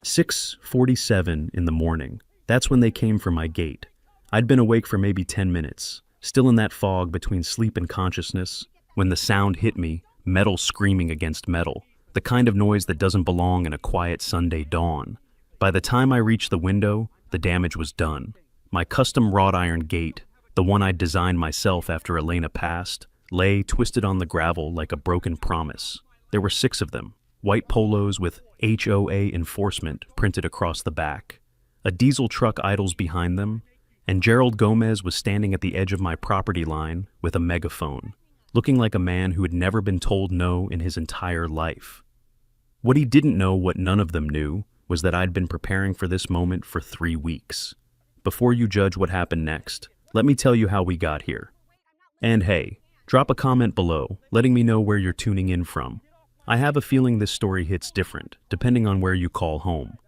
6:47 in the morning. That's when they came for my gate. I'd been awake for maybe 10 minutes, still in that fog between sleep and consciousness, when the sound hit me, metal screaming against metal, the kind of noise that doesn't belong in a quiet Sunday dawn. By the time I reached the window, the damage was done. My custom wrought iron gate, the one I'd designed myself after Elena passed, lay twisted on the gravel like a broken promise. There were 6 of them, white polos with HOA enforcement printed across the back. A diesel truck idles behind them, and Gerald Gomez was standing at the edge of my property line with a megaphone, looking like a man who had never been told no in his entire life. What he didn't know, what none of them knew, was that I'd been preparing for this moment for 3 weeks. Before you judge what happened next, let me tell you how we got here. And hey, drop a comment below, letting me know where you're tuning in from. I have a feeling this story hits different, depending on where you call home.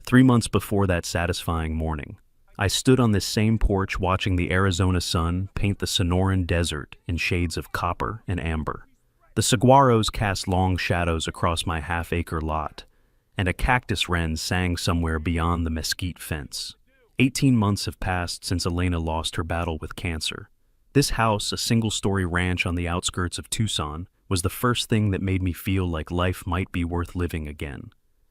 3 months before that satisfying morning, I stood on this same porch watching the Arizona sun paint the Sonoran desert in shades of copper and amber. The saguaros cast long shadows across my half-acre lot, and a cactus wren sang somewhere beyond the mesquite fence. 18 months have passed since Elena lost her battle with cancer. This house, a single-story ranch on the outskirts of Tucson, was the first thing that made me feel like life might be worth living again.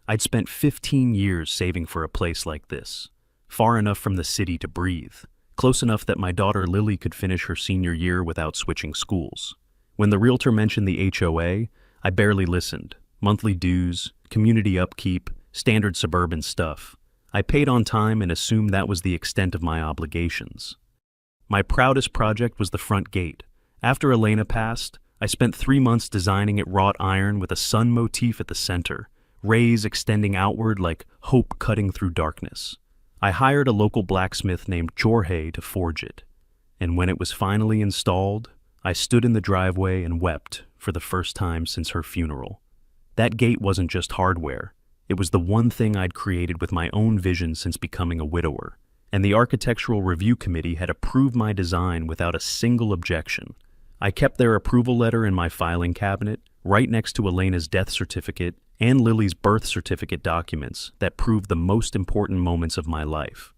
I'd spent 15 years saving for a place like this, far enough from the city to breathe, close enough that my daughter Lily could finish her senior year without switching schools. When the realtor mentioned the HOA, I barely listened. Monthly dues, community upkeep, standard suburban stuff. I paid on time and assumed that was the extent of my obligations. My proudest project was the front gate. After Elena passed, I spent 3 months designing it wrought iron with a sun motif at the center, rays extending outward like hope cutting through darkness. I hired a local blacksmith named Jorge to forge it, and when it was finally installed, I stood in the driveway and wept for the first time since her funeral. That gate wasn't just hardware, it was the one thing I'd created with my own vision since becoming a widower, and the Architectural Review Committee had approved my design without a single objection. I kept their approval letter in my filing cabinet, right next to Elena's death certificate and Lily's birth certificate documents that proved the most important moments of my life.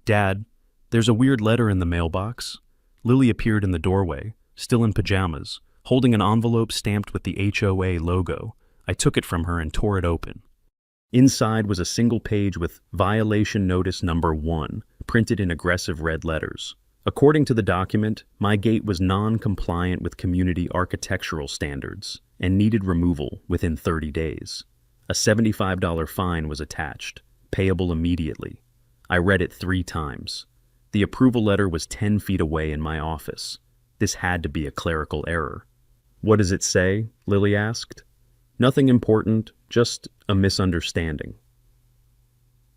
Dad, there's a weird letter in the mailbox. Lily appeared in the doorway, still in pajamas, holding an envelope stamped with the HOA logo. I took it from her and tore it open. Inside was a single page with Violation Notice Number 1, printed in aggressive red letters. According to the document, my gate was non-compliant with community architectural standards and needed removal within 30 days. A $75 fine was attached, payable immediately. I read it 3 times. The approval letter was 10 feet away in my office. This had to be a clerical error. "What does it say?" Lily asked. "Nothing important, just a misunderstanding."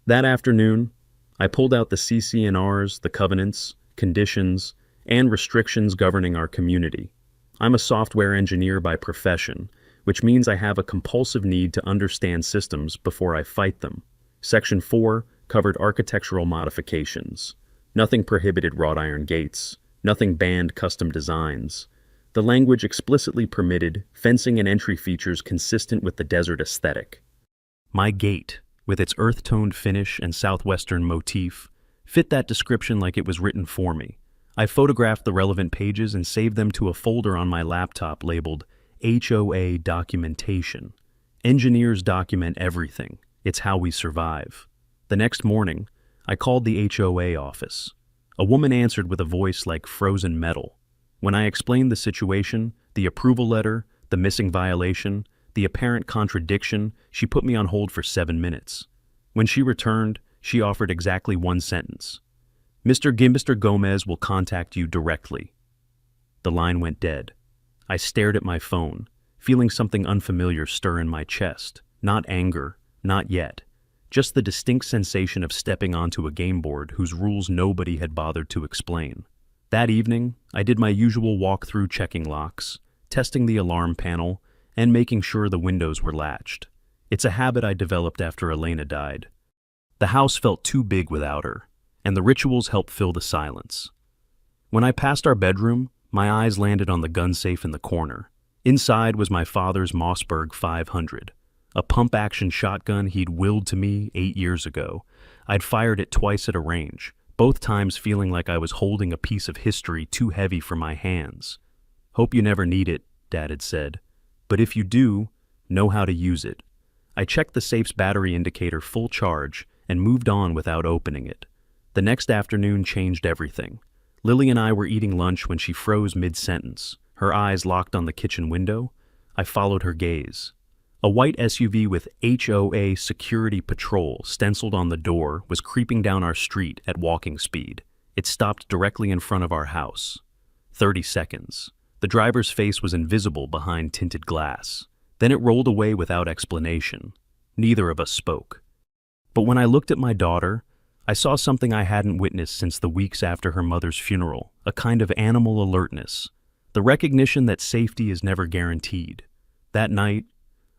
That afternoon, I pulled out the CC&Rs, the covenants, conditions, and restrictions governing our community. I'm a software engineer by profession, which means I have a compulsive need to understand systems before I fight them. Section 4 covered architectural modifications. Nothing prohibited wrought iron gates. Nothing banned custom designs. The language explicitly permitted fencing and entry features consistent with the desert aesthetic. My gate, with its earth-toned finish and southwestern motif, fit that description like it was written for me. I photographed the relevant pages and saved them to a folder on my laptop labeled HOA Documentation. Engineers document everything. It's how we survive. The next morning, I called the HOA office. A woman answered with a voice like frozen metal. When I explained the situation, the approval letter, the missing violation, the apparent contradiction, she put me on hold for 7 minutes. When she returned, she offered exactly 1 sentence. Mr. Gomez will contact you directly." The line went dead. I stared at my phone, feeling something unfamiliar stir in my chest. Not anger, not yet. Just the distinct sensation of stepping onto a game board whose rules nobody had bothered to explain. That evening, I did my usual walkthrough, checking locks, testing the alarm panel, and making sure the windows were latched. It's a habit I developed after Elena died. The house felt too big without her, and the rituals helped fill the silence. When I passed our bedroom, my eyes landed on the gun safe in the corner. Inside was my father's Mossberg 500, a pump-action shotgun he'd willed to me 8 years ago. I'd fired it twice at a range, both times feeling like I was holding a piece of history too heavy for my hands. "Hope you never need it," Dad had said. "But if you do, know how to use it." I checked the safe's battery indicator full charge and moved on without opening it. The next afternoon changed everything. Lily and I were eating lunch when she froze mid-sentence, her eyes locked on the kitchen window. I followed her gaze. A white SUV with HOA Security Patrol stenciled on the door was creeping down our street at walking speed. It stopped directly in front of our house. 30 seconds. The driver's face was invisible behind tinted glass. Then it rolled away without explanation. Neither of us spoke. But when I looked at my daughter, I saw something I hadn't witnessed since the weeks after her mother's funeral, a kind of animal alertness, the recognition that safety is never guaranteed. That night,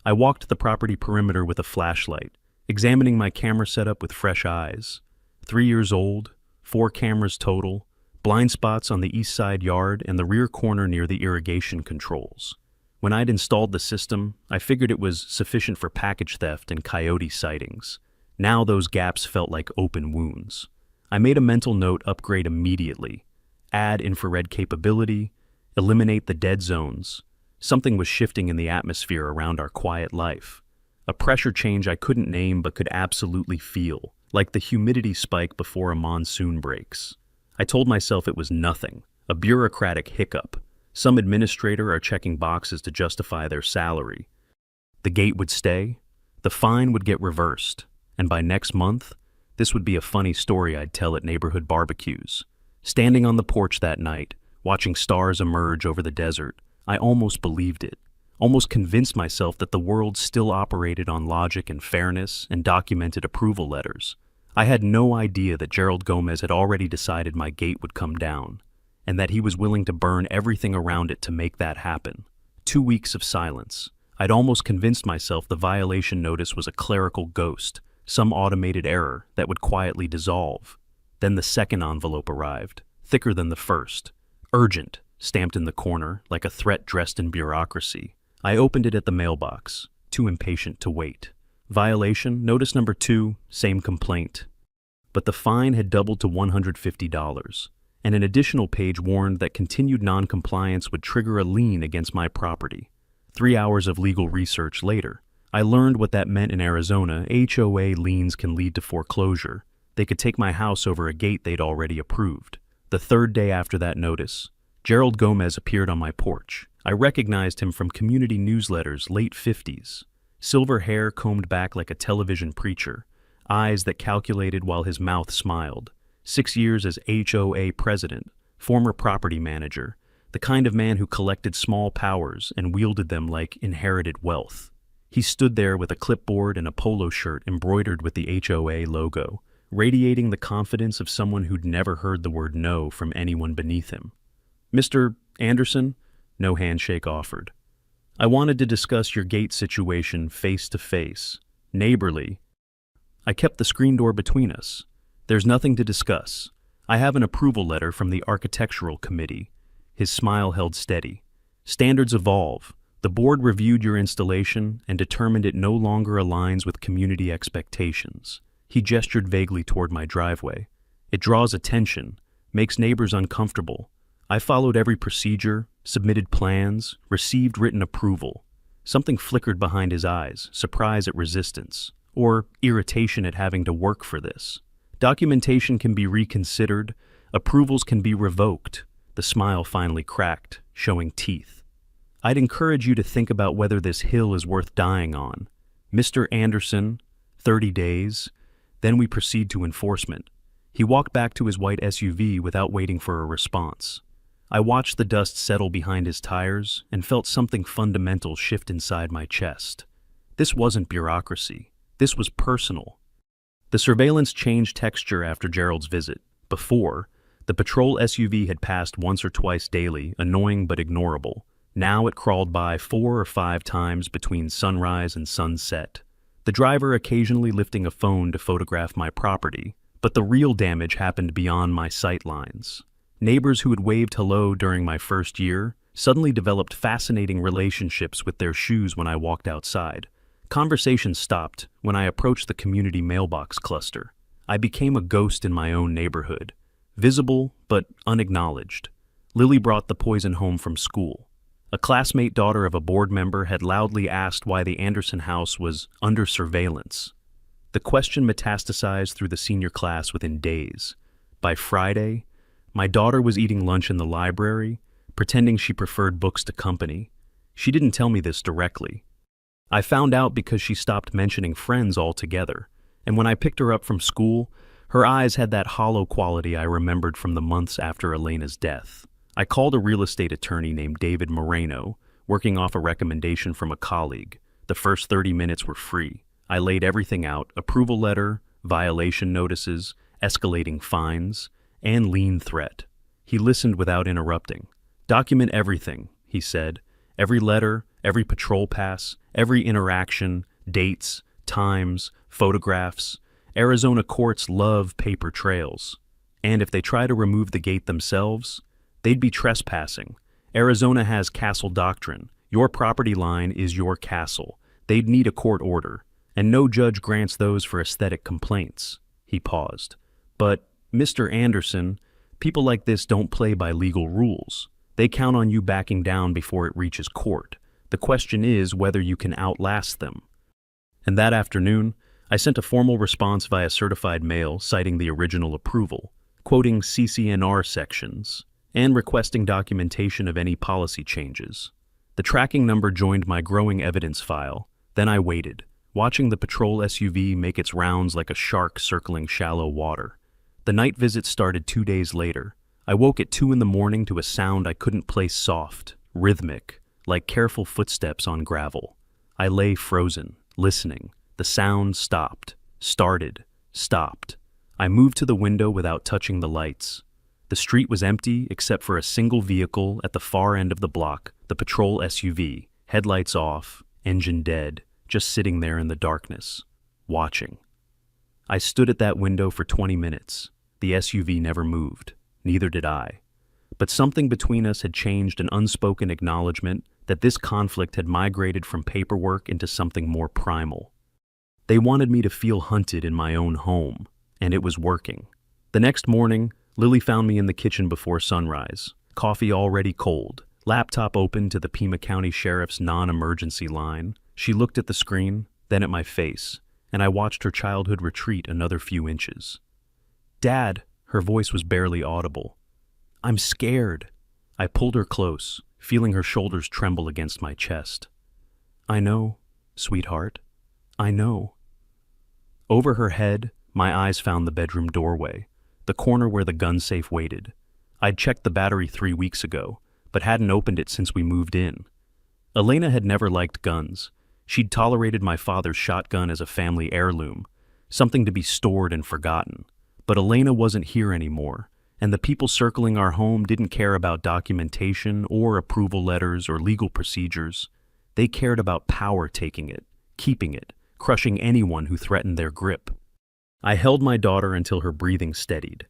I walked the property perimeter with a flashlight, examining my camera setup with fresh eyes. 3 years old, 4 cameras total, blind spots on the east side yard and the rear corner near the irrigation controls. When I'd installed the system, I figured it was sufficient for package theft and coyote sightings. Now those gaps felt like open wounds. I made a mental note: upgrade immediately, add infrared capability, eliminate the dead zones. Something was shifting in the atmosphere around our quiet life. A pressure change I couldn't name but could absolutely feel, like the humidity spike before a monsoon breaks. I told myself it was nothing, a bureaucratic hiccup. Some administrator are checking boxes to justify their salary. The gate would stay, the fine would get reversed, and by next month, this would be a funny story I'd tell at neighborhood barbecues. Standing on the porch that night, watching stars emerge over the desert, I almost believed it, almost convinced myself that the world still operated on logic and fairness and documented approval letters. I had no idea that Gerald Gomez had already decided my gate would come down, and that he was willing to burn everything around it to make that happen. 2 weeks of silence. I'd almost convinced myself the violation notice was a clerical ghost, some automated error that would quietly dissolve. Then the second envelope arrived, thicker than the first. Urgent, stamped in the corner, like a threat dressed in bureaucracy. I opened it at the mailbox, too impatient to wait. Violation, notice number 2, same complaint. But the fine had doubled to $150, and an additional page warned that continued non-compliance would trigger a lien against my property. 3 hours of legal research later, I learned what that meant in Arizona. HOA liens can lead to foreclosure. They could take my house over a gate they'd already approved. The third day after that notice, Gerald Gomez appeared on my porch. I recognized him from community newsletters, late 50s. Silver hair combed back like a television preacher, eyes that calculated while his mouth smiled. 6 years as HOA president, former property manager, the kind of man who collected small powers and wielded them like inherited wealth. He stood there with a clipboard and a polo shirt embroidered with the HOA logo, radiating the confidence of someone who'd never heard the word no from anyone beneath him. "Mr. Anderson?" No handshake offered. "I wanted to discuss your gate situation face to face, neighborly." I kept the screen door between us. "There's nothing to discuss. I have an approval letter from the architectural committee." His smile held steady. "Standards evolve. The board reviewed your installation and determined it no longer aligns with community expectations." He gestured vaguely toward my driveway. "It draws attention, makes neighbors uncomfortable. I followed every procedure, submitted plans, received written approval." Something flickered behind his eyes, surprise at resistance, or irritation at having to work for this. "Documentation can be reconsidered, approvals can be revoked." The smile finally cracked, showing teeth. "I'd encourage you to think about whether this hill is worth dying on. Mr. Anderson, 30 days. Then we proceed to enforcement." He walked back to his white SUV without waiting for a response. I watched the dust settle behind his tires and felt something fundamental shift inside my chest. This wasn't bureaucracy. This was personal. The surveillance changed texture after Gerald's visit. Before, the patrol SUV had passed once or twice daily, annoying but ignorable. Now it crawled by 4 or 5 times between sunrise and sunset. The driver occasionally lifting a phone to photograph my property, but the real damage happened beyond my sight lines. Neighbors who had waved hello during my first year suddenly developed fascinating relationships with their shoes when I walked outside. Conversation stopped when I approached the community mailbox cluster. I became a ghost in my own neighborhood, visible but unacknowledged. Lily brought the poison home from school. A classmate daughter of a board member had loudly asked why the Anderson house was under surveillance. The question metastasized through the senior class within days. By Friday, my daughter was eating lunch in the library, pretending she preferred books to company. She didn't tell me this directly. I found out because she stopped mentioning friends altogether, and when I picked her up from school, her eyes had that hollow quality I remembered from the months after Elena's death. I called a real estate attorney named David Moreno, working off a recommendation from a colleague. The first 30 minutes were free. I laid everything out: approval letter, violation notices, escalating fines, and lien threat. He listened without interrupting. "Document everything," he said. "Every letter, every patrol pass, every interaction, dates, times, photographs. Arizona courts love paper trails. And if they try to remove the gate themselves, they'd be trespassing. Arizona has castle doctrine. Your property line is your castle. They'd need a court order, and no judge grants those for aesthetic complaints." He paused. "But, Mr. Anderson, people like this don't play by legal rules. They count on you backing down before it reaches court. The question is whether you can outlast them." And that afternoon, I sent a formal response via certified mail citing the original approval, quoting CCNR sections, and requesting documentation of any policy changes. The tracking number joined my growing evidence file. Then I waited, watching the patrol SUV make its rounds like a shark circling shallow water. The night visit started 2 days later. I woke at 2 in the morning to a sound I couldn't place: soft, rhythmic, like careful footsteps on gravel. I lay frozen, listening. The sound stopped, started, stopped. I moved to the window without touching the lights. The street was empty except for a single vehicle at the far end of the block, the patrol SUV, headlights off, engine dead, just sitting there in the darkness, watching. I stood at that window for 20 minutes. The SUV never moved. Neither did I. But something between us had changed, an unspoken acknowledgement that this conflict had migrated from paperwork into something more primal. They wanted me to feel hunted in my own home, and it was working. The next morning, Lily found me in the kitchen before sunrise, coffee already cold, laptop open to the Pima County Sheriff's non-emergency line. She looked at the screen, then at my face, and I watched her childhood retreat another few inches. "Dad," her voice was barely audible. "I'm scared." I pulled her close, feeling her shoulders tremble against my chest. "I know, sweetheart. I know." Over her head, my eyes found the bedroom doorway, the corner where the gun safe waited. I'd checked the battery 3 weeks ago, but hadn't opened it since we moved in. Elena had never liked guns. She'd tolerated my father's shotgun as a family heirloom, something to be stored and forgotten. But Elena wasn't here anymore, and the people circling our home didn't care about documentation or approval letters or legal procedures. They cared about power taking it, keeping it, crushing anyone who threatened their grip. I held my daughter until her breathing steadied.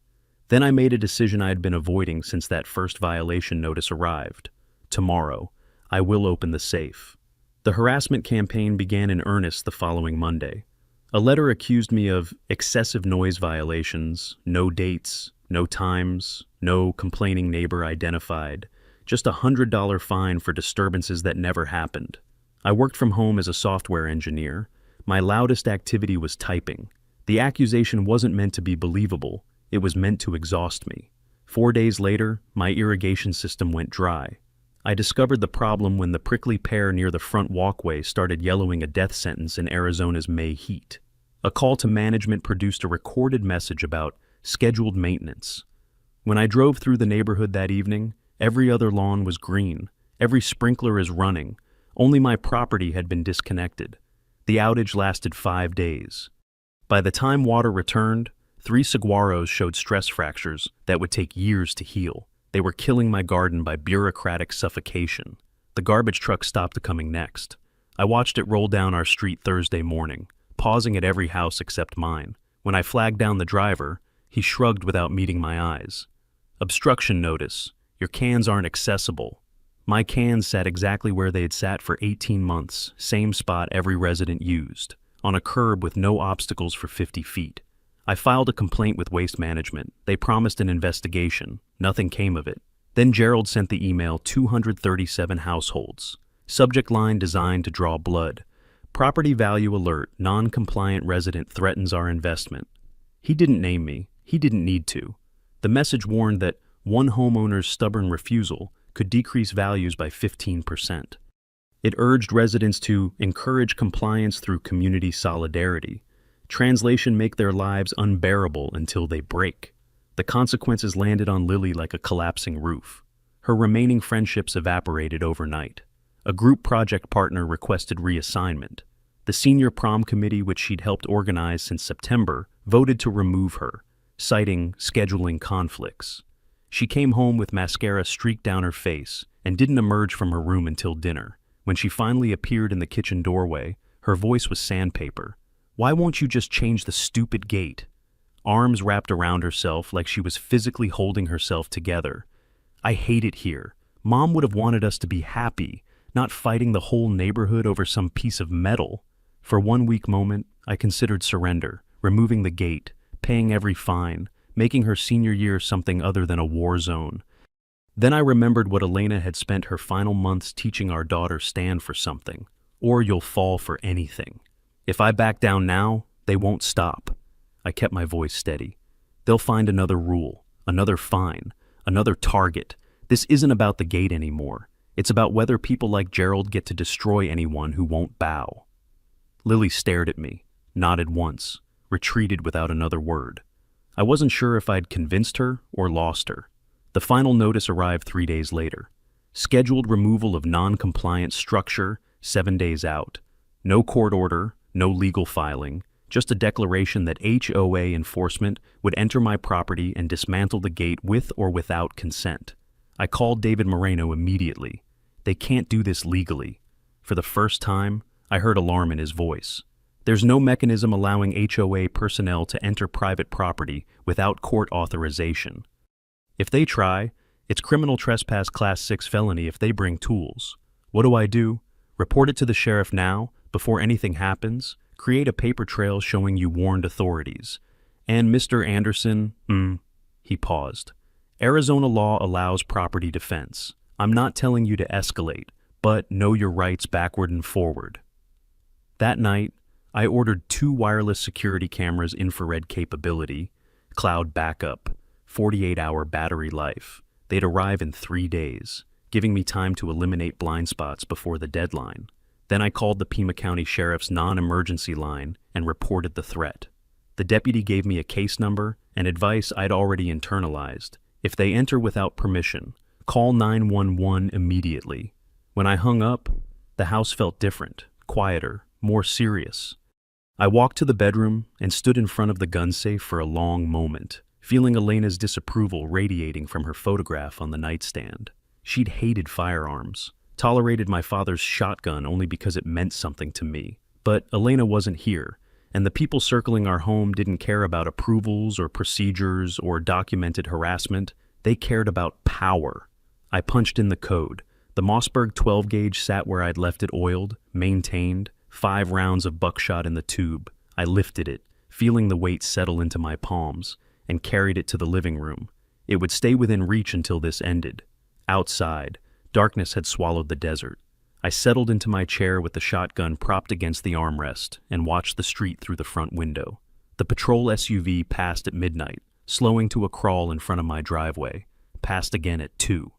Then I made a decision I had been avoiding since that first violation notice arrived. Tomorrow, I will open the safe. The harassment campaign began in earnest the following Monday. A letter accused me of excessive noise violations, no dates, no times, no complaining neighbor identified, just a $100 fine for disturbances that never happened. I worked from home as a software engineer. My loudest activity was typing. The accusation wasn't meant to be believable. It was meant to exhaust me. 4 days later, my irrigation system went dry. I discovered the problem when the prickly pear near the front walkway started yellowing a death sentence in Arizona's May heat. A call to management produced a recorded message about scheduled maintenance. When I drove through the neighborhood that evening, every other lawn was green. Every sprinkler is running. Only my property had been disconnected. The outage lasted 5 days. By the time water returned, 3 saguaros showed stress fractures that would take years to heal. They were killing my garden by bureaucratic suffocation. The garbage truck stopped coming next. I watched it roll down our street Thursday morning, pausing at every house except mine. When I flagged down the driver, he shrugged without meeting my eyes. "Obstruction notice. Your cans aren't accessible." My cans sat exactly where they had sat for 18 months, same spot every resident used, on a curb with no obstacles for 50 feet. I filed a complaint with Waste Management. They promised an investigation. Nothing came of it. Then Gerald sent the email 237 households. Subject line designed to draw blood. Property value alert, non-compliant resident threatens our investment. He didn't name me. He didn't need to. The message warned that one homeowner's stubborn refusal could decrease values by 15%. It urged residents to encourage compliance through community solidarity. Translation: make their lives unbearable until they break. The consequences landed on Lily like a collapsing roof. Her remaining friendships evaporated overnight. A group project partner requested reassignment. The senior prom committee, which she'd helped organize since September, voted to remove her, citing scheduling conflicts. She came home with mascara streaked down her face and didn't emerge from her room until dinner. When she finally appeared in the kitchen doorway, her voice was sandpaper. "Why won't you just change the stupid gate?" Arms wrapped around herself like she was physically holding herself together. "I hate it here. Mom would have wanted us to be happy, not fighting the whole neighborhood over some piece of metal." For one weak moment, I considered surrender, removing the gate, paying every fine, making her senior year something other than a war zone. Then I remembered what Elena had spent her final months teaching our daughter: stand for something, or you'll fall for anything. If I back down now, they won't stop. I kept my voice steady. They'll find another rule, another fine, another target. This isn't about the gate anymore. It's about whether people like Gerald get to destroy anyone who won't bow. Lily stared at me, nodded once, retreated without another word. I wasn't sure if I'd convinced her or lost her. The final notice arrived 3 days later. Scheduled removal of non-compliant structure, 7 days out. No court order, no legal filing, just a declaration that HOA enforcement would enter my property and dismantle the gate with or without consent. I called David Moreno immediately. They can't do this legally. For the first time, I heard alarm in his voice. There's no mechanism allowing HOA personnel to enter private property without court authorization. If they try, it's criminal trespass class 6 felony if they bring tools. What do? Report it to the sheriff now, before anything happens? Create a paper trail showing you warned authorities. And Mr. Anderson, he paused. Arizona law allows property defense. I'm not telling you to escalate, but know your rights backward and forward. That night, I ordered 2 wireless security cameras, infrared capability, cloud backup, 48-hour battery life. They'd arrive in 3 days, giving me time to eliminate blind spots before the deadline. Then I called the Pima County Sheriff's non-emergency line and reported the threat. The deputy gave me a case number and advice I'd already internalized. If they enter without permission, call 911 immediately. When I hung up, the house felt different, quieter, more serious. I walked to the bedroom and stood in front of the gun safe for a long moment, feeling Elena's disapproval radiating from her photograph on the nightstand. She'd hated firearms, tolerated my father's shotgun only because it meant something to me. But Elena wasn't here, and the people circling our home didn't care about approvals or procedures or documented harassment. They cared about power. I punched in the code. The Mossberg 12-gauge sat where I'd left it oiled, maintained, 5 rounds of buckshot in the tube. I lifted it, feeling the weight settle into my palms, and carried it to the living room. It would stay within reach until this ended. Outside, darkness had swallowed the desert. I settled into my chair with the shotgun propped against the armrest and watched the street through the front window. The patrol SUV passed at midnight, slowing to a crawl in front of my driveway, passed again at 2.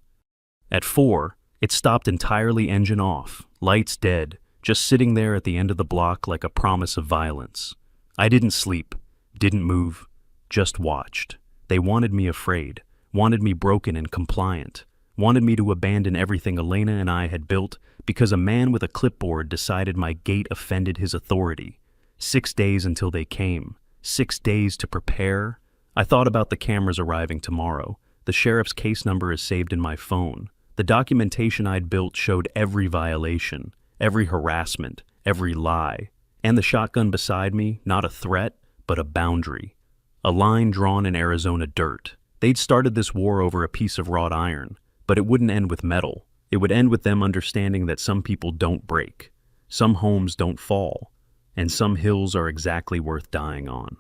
At 4, it stopped entirely, engine off, lights dead, just sitting there at the end of the block like a promise of violence. I didn't sleep, didn't move, just watched. They wanted me afraid, wanted me broken and compliant, wanted me to abandon everything Elena and I had built because a man with a clipboard decided my gate offended his authority. 6 days until they came. 6 days to prepare. I thought about the cameras arriving tomorrow. The sheriff's case number is saved in my phone. The documentation I'd built showed every violation, every harassment, every lie. And the shotgun beside me, not a threat, but a boundary. A line drawn in Arizona dirt. They'd started this war over a piece of wrought iron, but it wouldn't end with metal. It would end with them understanding that some people don't break, some homes don't fall, and some hills are exactly worth dying on.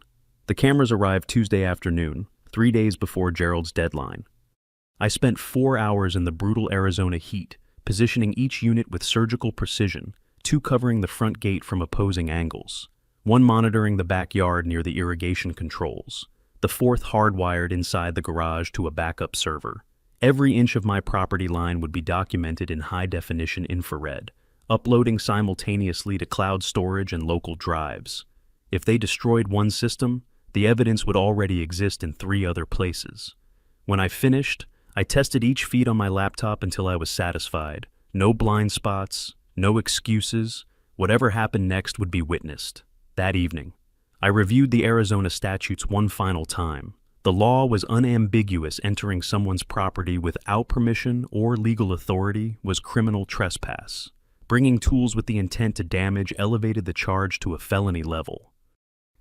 The cameras arrived Tuesday afternoon, 3 days before Gerald's deadline. I spent 4 hours in the brutal Arizona heat, positioning each unit with surgical precision, 2 covering the front gate from opposing angles, 1 monitoring the backyard near the irrigation controls, the 4th hardwired inside the garage to a backup server. Every inch of my property line would be documented in high-definition infrared, uploading simultaneously to cloud storage and local drives. If they destroyed one system, the evidence would already exist in 3 other places. When I finished, I tested each feed on my laptop until I was satisfied. No blind spots, no excuses. Whatever happened next would be witnessed. That evening, I reviewed the Arizona statutes one final time. The law was unambiguous. Entering someone's property without permission or legal authority was criminal trespass. Bringing tools with the intent to damage elevated the charge to a felony level.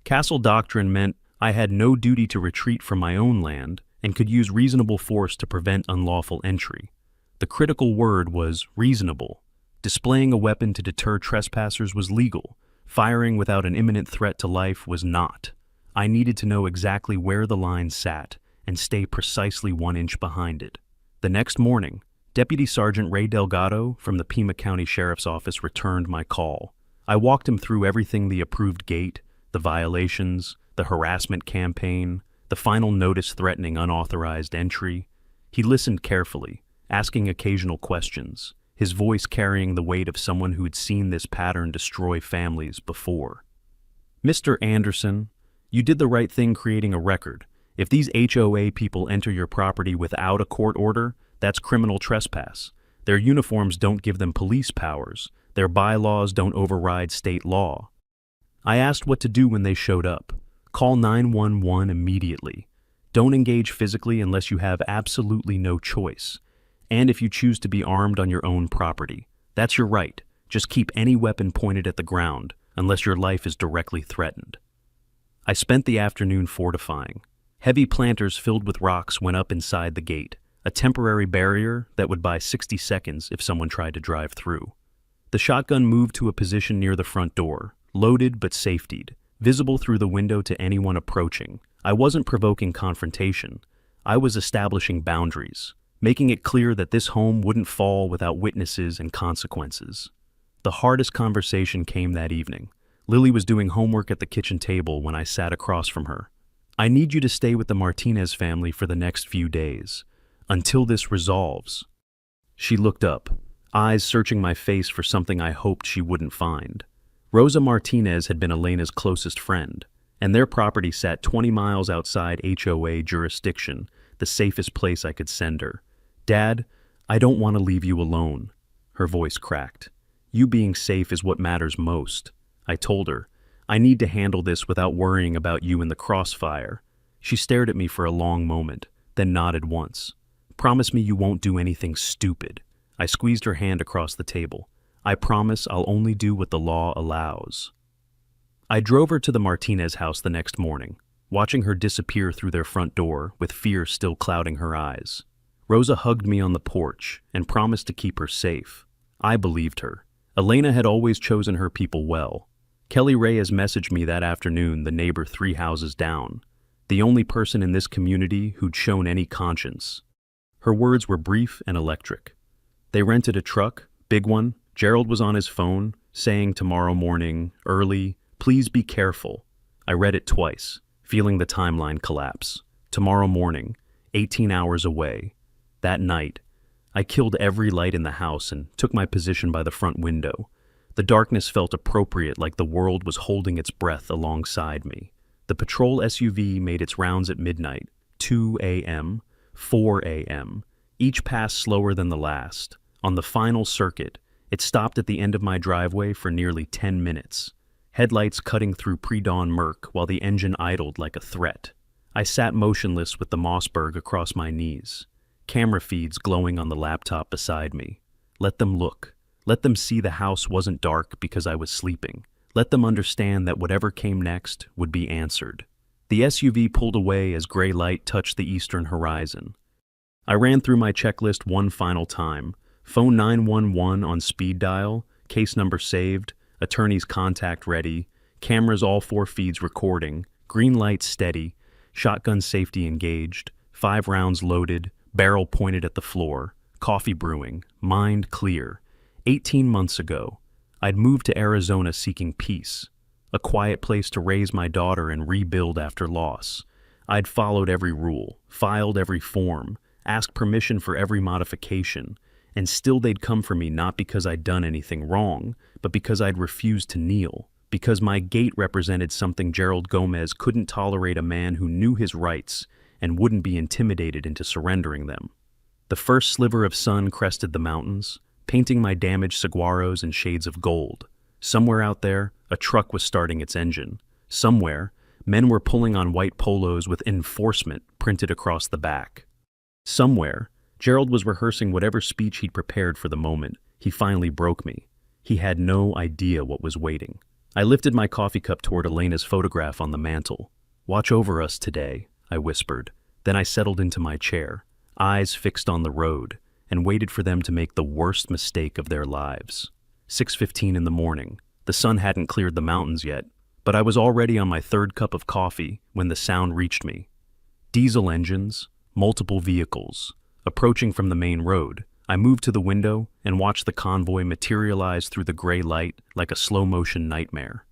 Castle doctrine meant I had no duty to retreat from my own land and could use reasonable force to prevent unlawful entry. The critical word was reasonable. Displaying a weapon to deter trespassers was legal. Firing without an imminent threat to life was not. I needed to know exactly where the line sat and stay precisely 1 inch behind it. The next morning, Deputy Sergeant Ray Delgado from the Pima County Sheriff's Office returned my call. I walked him through everything: the approved gate, the violations, the harassment campaign, the final notice threatening unauthorized entry. He listened carefully, asking occasional questions, his voice carrying the weight of someone who'd seen this pattern destroy families before. "Mr. Anderson, you did the right thing creating a record. If these HOA people enter your property without a court order, that's criminal trespass. Their uniforms don't give them police powers. Their bylaws don't override state law." I asked what to do when they showed up. Call 911 immediately. Don't engage physically unless you have absolutely no choice. And if you choose to be armed on your own property, that's your right. Just keep any weapon pointed at the ground, unless your life is directly threatened. I spent the afternoon fortifying. Heavy planters filled with rocks went up inside the gate, a temporary barrier that would buy 60 seconds if someone tried to drive through. The shotgun moved to a position near the front door, loaded but safetied, visible through the window to anyone approaching. I wasn't provoking confrontation. I was establishing boundaries, making it clear that this home wouldn't fall without witnesses and consequences. The hardest conversation came that evening. Lily was doing homework at the kitchen table when I sat across from her. "I need you to stay with the Martinez family for the next few days, until this resolves." She looked up, eyes searching my face for something I hoped she wouldn't find. Rosa Martinez had been Elena's closest friend, and their property sat 20 miles outside HOA jurisdiction, the safest place I could send her. "Dad, I don't want to leave you alone." Her voice cracked. "You being safe is what matters most." I told her, "I need to handle this without worrying about you in the crossfire." She stared at me for a long moment, then nodded once. "Promise me you won't do anything stupid." I squeezed her hand across the table. "I promise I'll only do what the law allows." I drove her to the Martinez house the next morning, watching her disappear through their front door with fear still clouding her eyes. Rosa hugged me on the porch and promised to keep her safe. I believed her. Elena had always chosen her people well. Kelly Reyes messaged me that afternoon, the neighbor 3 houses down, the only person in this community who'd shown any conscience. Her words were brief and electric. They rented a truck, big one. Gerald was on his phone, saying tomorrow morning, early, please be careful. I read it twice, feeling the timeline collapse. Tomorrow morning, 18 hours away. That night, I killed every light in the house and took my position by the front window. The darkness felt appropriate, like the world was holding its breath alongside me. The patrol SUV made its rounds at midnight, 2 a.m., 4 a.m., each pass slower than the last. On the final circuit, it stopped at the end of my driveway for nearly 10 minutes, headlights cutting through pre-dawn murk while the engine idled like a threat. I sat motionless with the Mossberg across my knees, camera feeds glowing on the laptop beside me. Let them look. Let them see the house wasn't dark because I was sleeping. Let them understand that whatever came next would be answered. The SUV pulled away as gray light touched the eastern horizon. I ran through my checklist one final time, Phone 911 on speed dial, case number saved, attorney's contact ready, cameras all 4 feeds recording, green light steady, shotgun safety engaged, 5 rounds loaded, barrel pointed at the floor, coffee brewing, mind clear. 18 months ago, I'd moved to Arizona seeking peace, a quiet place to raise my daughter and rebuild after loss. I'd followed every rule, filed every form, asked permission for every modification, and still they'd come for me not because I'd done anything wrong, but because I'd refused to kneel, because my gait represented something Gerald Gomez couldn't tolerate, a man who knew his rights and wouldn't be intimidated into surrendering them. The first sliver of sun crested the mountains, painting my damaged saguaros in shades of gold. Somewhere out there, a truck was starting its engine. Somewhere, men were pulling on white polos with enforcement printed across the back. Somewhere, Gerald was rehearsing whatever speech he'd prepared for the moment he finally broke me. He had no idea what was waiting. I lifted my coffee cup toward Elena's photograph on the mantel. "Watch over us today," I whispered. Then I settled into my chair, eyes fixed on the road, and waited for them to make the worst mistake of their lives. 6:15 in the morning. The sun hadn't cleared the mountains yet, but I was already on my 3rd cup of coffee when the sound reached me. Diesel engines, multiple vehicles, approaching from the main road. I moved to the window and watched the convoy materialize through the gray light like a slow-motion nightmare.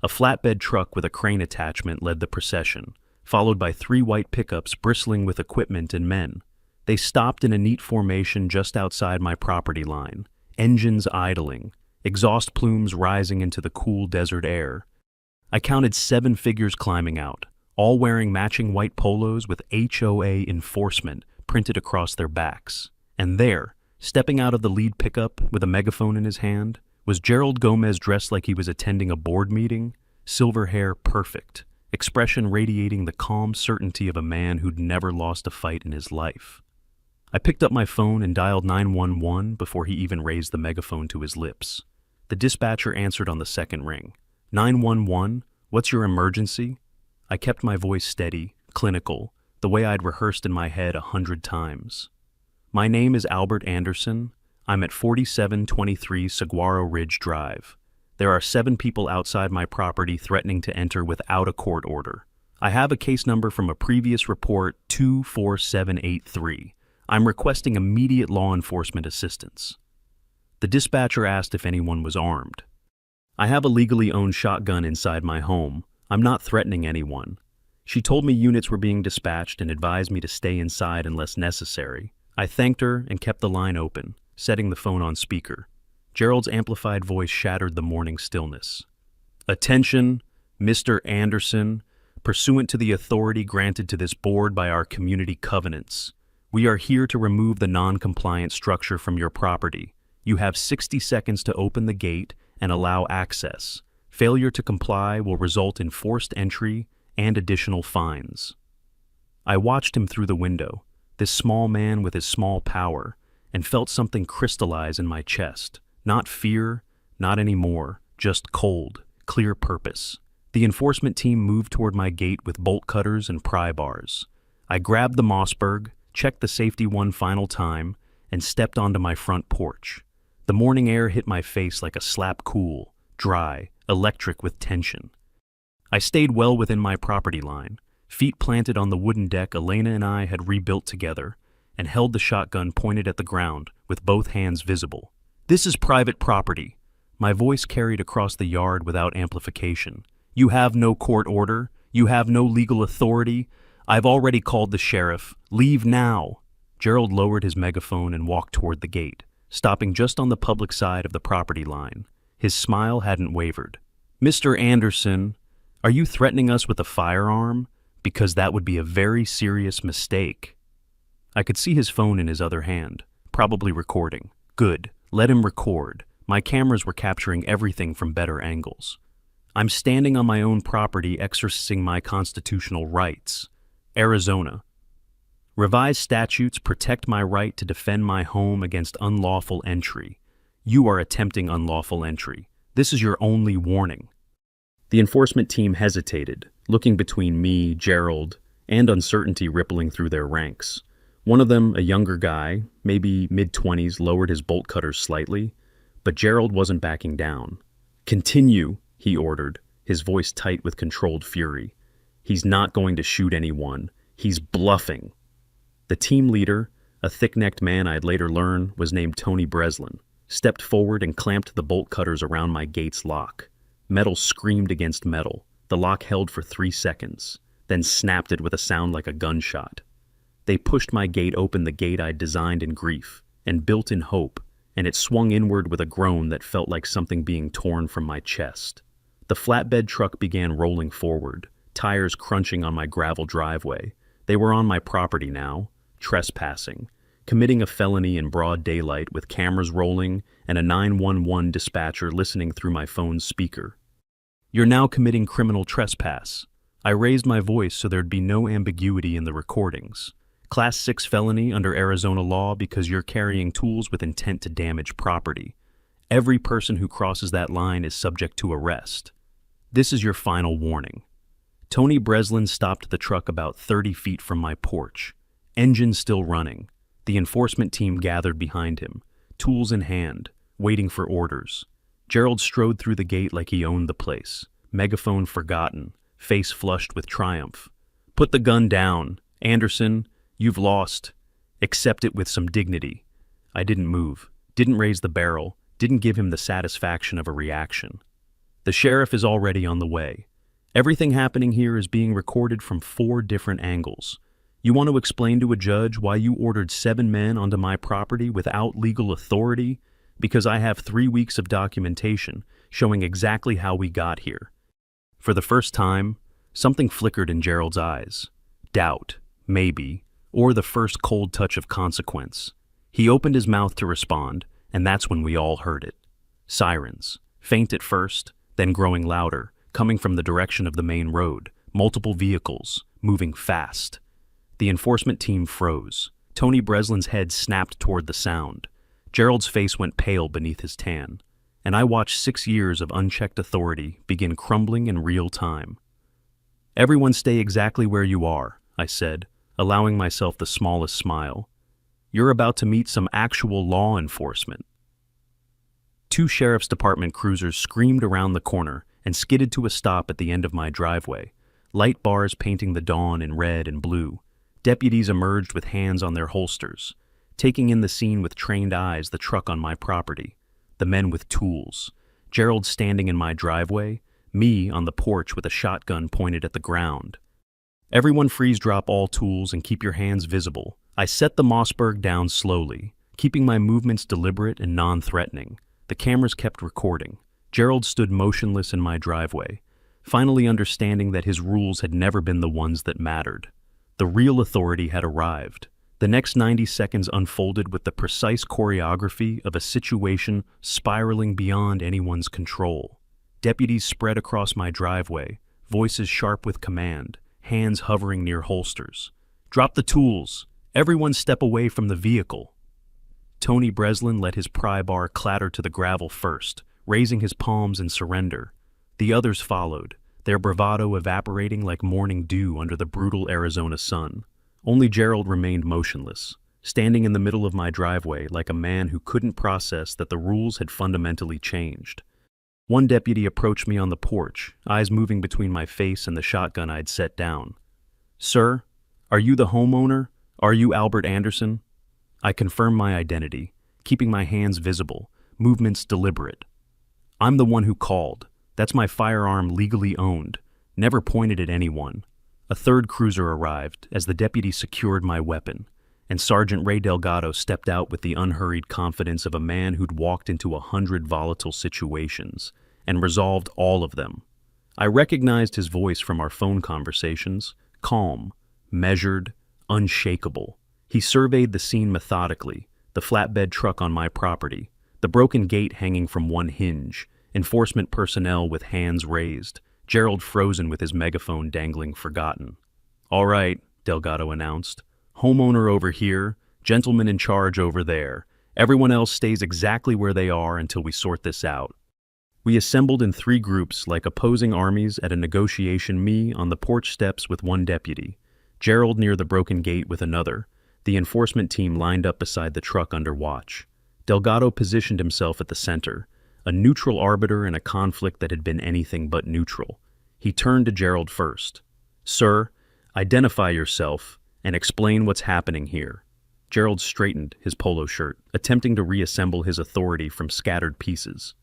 A flatbed truck with a crane attachment led the procession, followed by 3 white pickups bristling with equipment and men. They stopped in a neat formation just outside my property line, engines idling, exhaust plumes rising into the cool desert air. I counted 7 figures climbing out, all wearing matching white polos with HOA enforcement printed across their backs. And there, stepping out of the lead pickup with a megaphone in his hand, was Gerald Gomez dressed like he was attending a board meeting, silver hair perfect, expression radiating the calm certainty of a man who'd never lost a fight in his life. I picked up my phone and dialed 911 before he even raised the megaphone to his lips. The dispatcher answered on the 2nd ring. 911, what's your emergency? I kept my voice steady, clinical, the way I'd rehearsed in my head 100 times. My name is Albert Anderson. I'm at 4723 Saguaro Ridge Drive. There are 7 people outside my property threatening to enter without a court order. I have a case number from a previous report, 24783. I'm requesting immediate law enforcement assistance. The dispatcher asked if anyone was armed. I have a legally owned shotgun inside my home. I'm not threatening anyone. She told me units were being dispatched and advised me to stay inside unless necessary. I thanked her and kept the line open, setting the phone on speaker. Gerald's amplified voice shattered the morning stillness. "Attention, Mr. Anderson, pursuant to the authority granted to this board by our community covenants, we are here to remove the non-compliant structure from your property. You have 60 seconds to open the gate and allow access. Failure to comply will result in forced entry and additional fines." I watched him through the window, this small man with his small power, and felt something crystallize in my chest. Not fear, not anymore, just cold, clear purpose. The enforcement team moved toward my gate with bolt cutters and pry bars. I grabbed the Mossberg, checked the safety one final time, and stepped onto my front porch. The morning air hit my face like a slap, cool, dry, electric with tension. I stayed well within my property line, feet planted on the wooden deck Elena and I had rebuilt together, and held the shotgun pointed at the ground with both hands visible. "This is private property." My voice carried across the yard without amplification. "You have no court order. You have no legal authority. I've already called the sheriff. Leave now." Gerald lowered his megaphone and walked toward the gate, stopping just on the public side of the property line. His smile hadn't wavered. "Mr. Anderson, are you threatening us with a firearm? Because that would be a very serious mistake." I could see his phone in his other hand, probably recording. Good, let him record. My cameras were capturing everything from better angles. "I'm standing on my own property exercising my constitutional rights. Arizona. Revised statutes protect my right to defend my home against unlawful entry. You are attempting unlawful entry. This is your only warning." The enforcement team hesitated, looking between me, Gerald, and uncertainty rippling through their ranks. One of them, a younger guy, maybe mid-20s, lowered his bolt cutters slightly, but Gerald wasn't backing down. "Continue," he ordered, his voice tight with controlled fury. "He's not going to shoot anyone. He's bluffing." The team leader, a thick-necked man I'd later learn was named Tony Breslin, stepped forward and clamped the bolt cutters around my gate's lock. Metal screamed against metal. The lock held for 3 seconds, then snapped it with a sound like a gunshot. They pushed my gate open, the gate I'd designed in grief and built in hope, and it swung inward with a groan that felt like something being torn from my chest. The flatbed truck began rolling forward, tires crunching on my gravel driveway. They were on my property now, trespassing, committing a felony in broad daylight with cameras rolling and a 911 dispatcher listening through my phone's speaker. "You're now committing criminal trespass." I raised my voice so there'd be no ambiguity in the recordings. "Class 6 felony under Arizona law because you're carrying tools with intent to damage property. Every person who crosses that line is subject to arrest. This is your final warning." Tony Breslin stopped the truck about 30 feet from my porch, engine still running. The enforcement team gathered behind him, tools in hand, waiting for orders. Gerald strode through the gate like he owned the place, megaphone forgotten, face flushed with triumph. "Put the gun down. Anderson, you've lost. Accept it with some dignity." I didn't move, didn't raise the barrel, didn't give him the satisfaction of a reaction. "The sheriff is already on the way. Everything happening here is being recorded from 4 different angles. You want to explain to a judge why you ordered 7 men onto my property without legal authority? Because I have 3 weeks of documentation showing exactly how we got here." For the first time, something flickered in Gerald's eyes. Doubt, maybe, or the first cold touch of consequence. He opened his mouth to respond, and that's when we all heard it. Sirens, faint at first, then growing louder, coming from the direction of the main road, multiple vehicles, moving fast. The enforcement team froze. Tony Breslin's head snapped toward the sound. Gerald's face went pale beneath his tan, and I watched 6 years of unchecked authority begin crumbling in real time. "Everyone stay exactly where you are," I said, allowing myself the smallest smile. "You're about to meet some actual law enforcement." 2 sheriff's department cruisers screamed around the corner and skidded to a stop at the end of my driveway, light bars painting the dawn in red and blue. Deputies emerged with hands on their holsters, taking in the scene with trained eyes, the truck on my property, the men with tools, Gerald standing in my driveway, me on the porch with a shotgun pointed at the ground. "Everyone freeze, drop all tools, and keep your hands visible." I set the Mossberg down slowly, keeping my movements deliberate and non-threatening. The cameras kept recording. Gerald stood motionless in my driveway, finally understanding that his rules had never been the ones that mattered. The real authority had arrived. The next 90 seconds unfolded with the precise choreography of a situation spiraling beyond anyone's control. Deputies spread across my driveway, voices sharp with command, hands hovering near holsters. "Drop the tools! Everyone step away from the vehicle!" Tony Breslin let his pry bar clatter to the gravel first, raising his palms in surrender. The others followed, their bravado evaporating like morning dew under the brutal Arizona sun. Only Gerald remained motionless, standing in the middle of my driveway like a man who couldn't process that the rules had fundamentally changed. One deputy approached me on the porch, eyes moving between my face and the shotgun I'd set down. "Sir, are you the homeowner? Are you Albert Anderson?" I confirmed my identity, keeping my hands visible, movements deliberate. "I'm the one who called. That's my firearm, legally owned, never pointed at anyone." A 3rd cruiser arrived as the deputy secured my weapon, and Sergeant Ray Delgado stepped out with the unhurried confidence of a man who'd walked into 100 volatile situations and resolved all of them. I recognized his voice from our phone conversations, calm, measured, unshakable. He surveyed the scene methodically, the flatbed truck on my property, the broken gate hanging from one hinge, enforcement personnel with hands raised, Gerald frozen with his megaphone dangling forgotten. "All right," Delgado announced. "Homeowner over here, gentleman in charge over there. Everyone else stays exactly where they are until we sort this out." We assembled in 3 groups like opposing armies at a negotiation, me on the porch steps with one deputy, Gerald near the broken gate with another, The enforcement team lined up beside the truck under watch. Delgado positioned himself at the center, a neutral arbiter in a conflict that had been anything but neutral. He turned to Gerald first. "Sir, identify yourself and explain what's happening here." Gerald straightened his polo shirt, attempting to reassemble his authority from scattered pieces.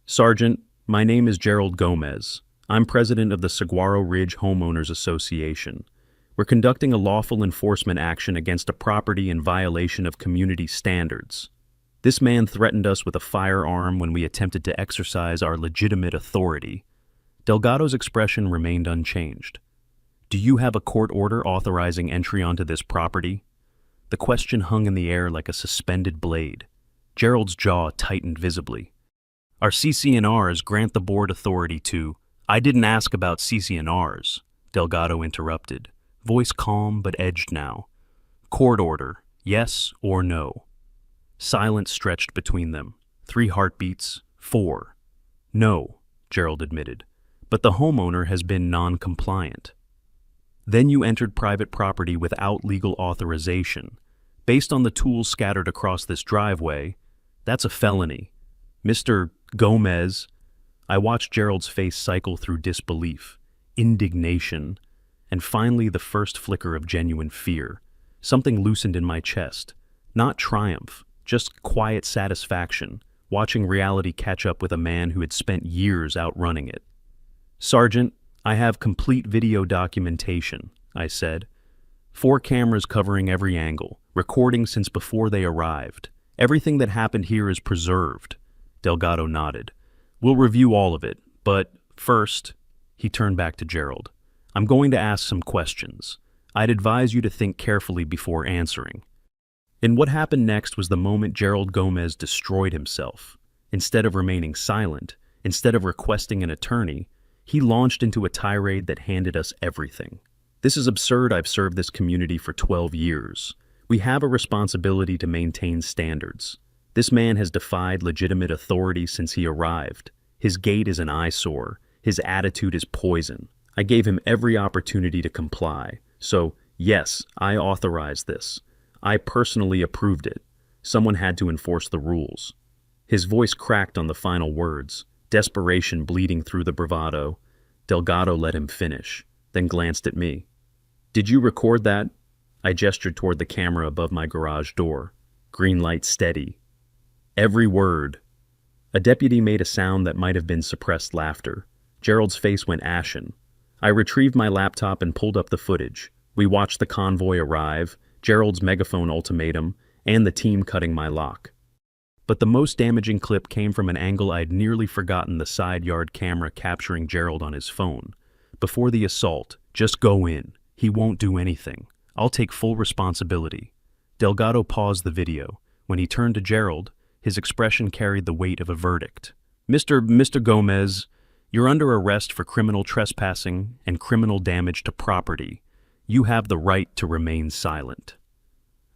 "Sergeant, my name is Gerald Gomez. I'm president of the Saguaro Ridge Homeowners Association. We're conducting a lawful enforcement action against a property in violation of community standards. This man threatened us with a firearm when we attempted to exercise our legitimate authority." Delgado's expression remained unchanged. "Do you have a court order authorizing entry onto this property?" The question hung in the air like a suspended blade. Gerald's jaw tightened visibly. "Our CC&Rs grant the board authority to—" "I didn't ask about CC&Rs," Delgado interrupted, voice calm but edged now. "Court order, yes or no?" Silence stretched between them. 3 heartbeats, 4. "No," Gerald admitted, "but the homeowner has been non-compliant." "Then you entered private property without legal authorization. Based on the tools scattered across this driveway, that's a felony. Mr. Gomez." I watched Gerald's face cycle through disbelief, indignation, and finally the first flicker of genuine fear. Something loosened in my chest. Not triumph, just quiet satisfaction, watching reality catch up with a man who had spent years outrunning it. "Sergeant, I have complete video documentation," I said. 4 cameras covering every angle, recording since before they arrived. Everything that happened here is preserved." Delgado nodded. "We'll review all of it, but first," he turned back to Gerald, "I'm going to ask some questions. I'd advise you to think carefully before answering." And what happened next was the moment Gerald Gomez destroyed himself. Instead of remaining silent, instead of requesting an attorney, he launched into a tirade that handed us everything. "This is absurd. I've served this community for 12 years. We have a responsibility to maintain standards. This man has defied legitimate authority since he arrived. His gait is an eyesore. His attitude is poison. I gave him every opportunity to comply. So, yes, I authorized this. I personally approved it. Someone had to enforce the rules." His voice cracked on the final words, desperation bleeding through the bravado. Delgado let him finish, then glanced at me. "Did you record that?" I gestured toward the camera above my garage door. Green light steady. "Every word." A deputy made a sound that might have been suppressed laughter. Gerald's face went ashen. I retrieved my laptop and pulled up the footage. We watched the convoy arrive, Gerald's megaphone ultimatum, and the team cutting my lock. But the most damaging clip came from an angle I'd nearly forgotten, the side yard camera capturing Gerald on his phone. Before the assault, "Just go in. He won't do anything. I'll take full responsibility." Delgado paused the video. When he turned to Gerald, his expression carried the weight of a verdict. Mr. Gomez, you're under arrest for criminal trespassing and criminal damage to property. You have the right to remain silent."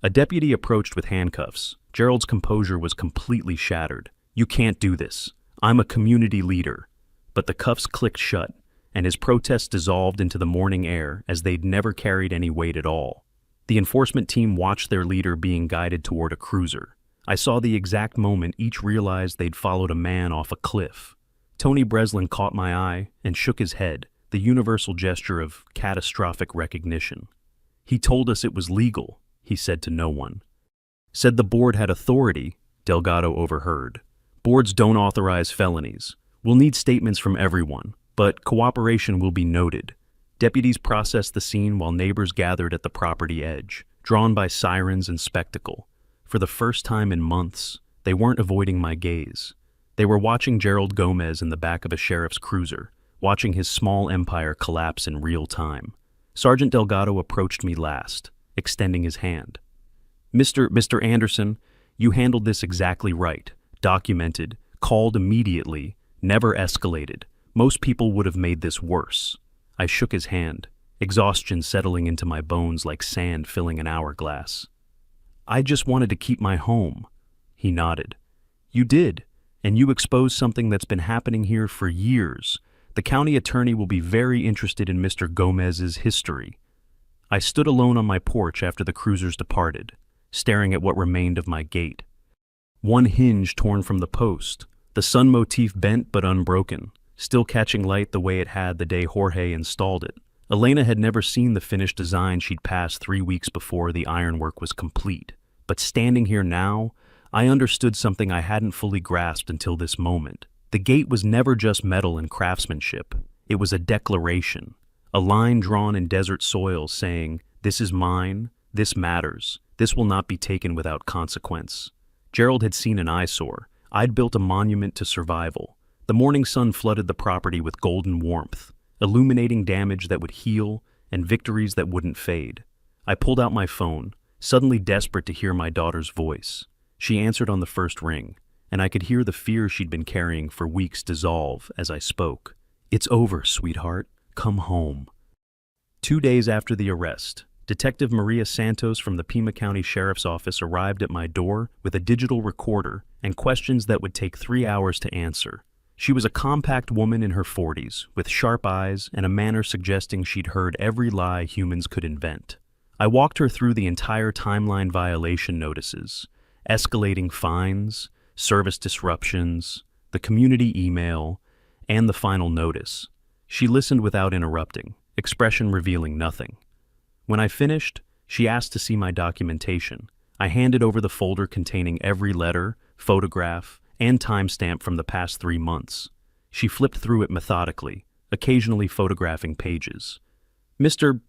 A deputy approached with handcuffs. Gerald's composure was completely shattered. "You can't do this. I'm a community leader." But the cuffs clicked shut, and his protests dissolved into the morning air as they'd never carried any weight at all. The enforcement team watched their leader being guided toward a cruiser. I saw the exact moment each realized they'd followed a man off a cliff. Tony Breslin caught my eye and shook his head, the universal gesture of catastrophic recognition. "He told us it was legal," he said to no one. "Said the board had authority," Delgado overheard. "Boards don't authorize felonies. We'll need statements from everyone, but cooperation will be noted." Deputies processed the scene while neighbors gathered at the property edge, drawn by sirens and spectacle. For the first time in months, they weren't avoiding my gaze. They were watching Gerald Gomez in the back of a sheriff's cruiser, watching his small empire collapse in real time. Sergeant Delgado approached me last, extending his hand. Mr. Anderson, you handled this exactly right. Documented, called immediately, never escalated. Most people would have made this worse." I shook his hand, exhaustion settling into my bones like sand filling an hourglass. "I just wanted to keep my home." He nodded. "You did, and you exposed something that's been happening here for years. The county attorney will be very interested in Mr. Gomez's history." I stood alone on my porch after the cruisers departed, staring at what remained of my gate. One hinge torn from the post, the sun motif bent but unbroken, still catching light the way it had the day Jorge installed it. Elena had never seen the finished design she'd passed 3 weeks before the ironwork was complete. But standing here now, I understood something I hadn't fully grasped until this moment. The gate was never just metal and craftsmanship. It was a declaration, a line drawn in desert soil saying, "This is mine, this matters, this will not be taken without consequence." Gerald had seen an eyesore. I'd built a monument to survival. The morning sun flooded the property with golden warmth, illuminating damage that would heal and victories that wouldn't fade. I pulled out my phone, suddenly desperate to hear my daughter's voice. She answered on the first ring, and I could hear the fear she'd been carrying for weeks dissolve as I spoke. "It's over, sweetheart. Come home." 2 days after the arrest, Detective Maria Santos from the Pima County Sheriff's Office arrived at my door with a digital recorder and questions that would take 3 hours to answer. She was a compact woman in her 40s, with sharp eyes and a manner suggesting she'd heard every lie humans could invent. I walked her through the entire timeline violation notices, escalating fines, service disruptions, the community email, and the final notice. She listened without interrupting, expression revealing nothing. When I finished, she asked to see my documentation. I handed over the folder containing every letter, photograph, and timestamp from the past 3 months. She flipped through it methodically, occasionally photographing pages. "Mr.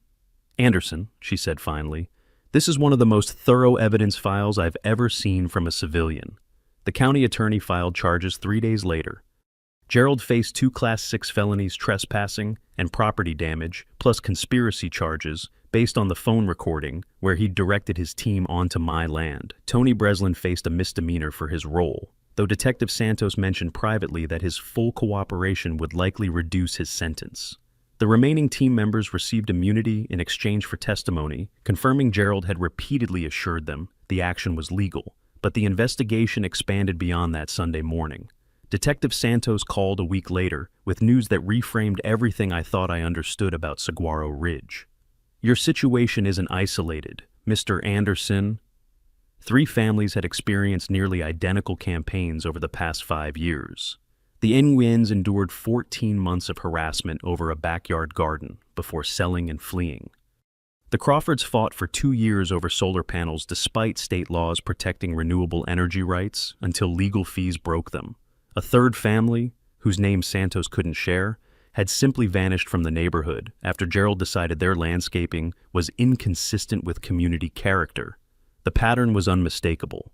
Anderson," she said finally, "this is one of the most thorough evidence files I've ever seen from a civilian." The county attorney filed charges 3 days later. Gerald faced 2 Class 6 felonies, trespassing and property damage, plus conspiracy charges based on the phone recording where he'd directed his team onto my land. Tony Breslin faced a misdemeanor for his role, though Detective Santos mentioned privately that his full cooperation would likely reduce his sentence. The remaining team members received immunity in exchange for testimony, confirming Gerald had repeatedly assured them the action was legal, but the investigation expanded beyond that Sunday morning. Detective Santos called a week later with news that reframed everything I thought I understood about Saguaro Ridge. "Your situation isn't isolated, Mr. Anderson." 3 families had experienced nearly identical campaigns over the past 5 years. The Nguyen's endured 14 months of harassment over a backyard garden before selling and fleeing. The Crawfords fought for 2 years over solar panels despite state laws protecting renewable energy rights until legal fees broke them. A third family, whose name Santos couldn't share, had simply vanished from the neighborhood after Gerald decided their landscaping was inconsistent with community character. The pattern was unmistakable.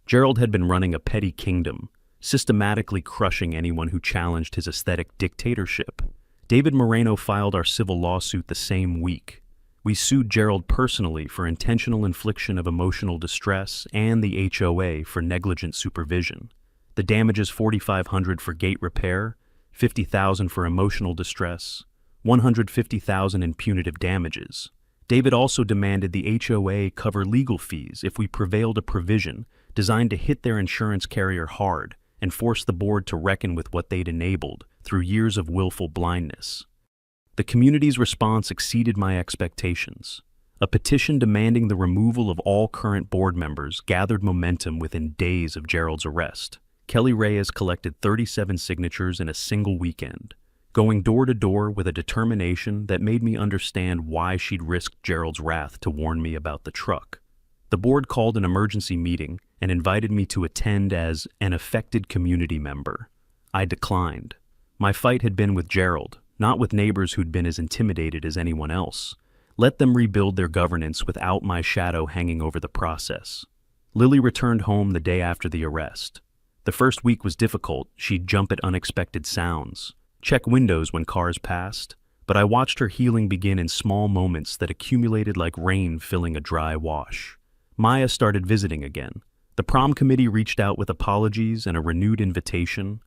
Gerald had been running a petty kingdom, systematically crushing anyone who challenged his aesthetic dictatorship. David Moreno filed our civil lawsuit the same week. We sued Gerald personally for intentional infliction of emotional distress and the HOA for negligent supervision. The damages $4,500 for gate repair, $50,000 for emotional distress, $150,000 in punitive damages. David also demanded the HOA cover legal fees if we prevailed a provision designed to hit their insurance carrier hard and force the board to reckon with what they'd enabled through years of willful blindness. The community's response exceeded my expectations. A petition demanding the removal of all current board members gathered momentum within days of Gerald's arrest. Kelly Reyes collected 37 signatures in a single weekend, going door to door with a determination that made me understand why she'd risked Gerald's wrath to warn me about the truck. The board called an emergency meeting and invited me to attend as an affected community member. I declined. My fight had been with Gerald, not with neighbors who'd been as intimidated as anyone else. Let them rebuild their governance without my shadow hanging over the process. Lily returned home the day after the arrest. The first week was difficult. She'd jump at unexpected sounds, check windows when cars passed, but I watched her healing begin in small moments that accumulated like rain filling a dry wash. Maya started visiting again. The prom committee reached out with apologies and a renewed invitation.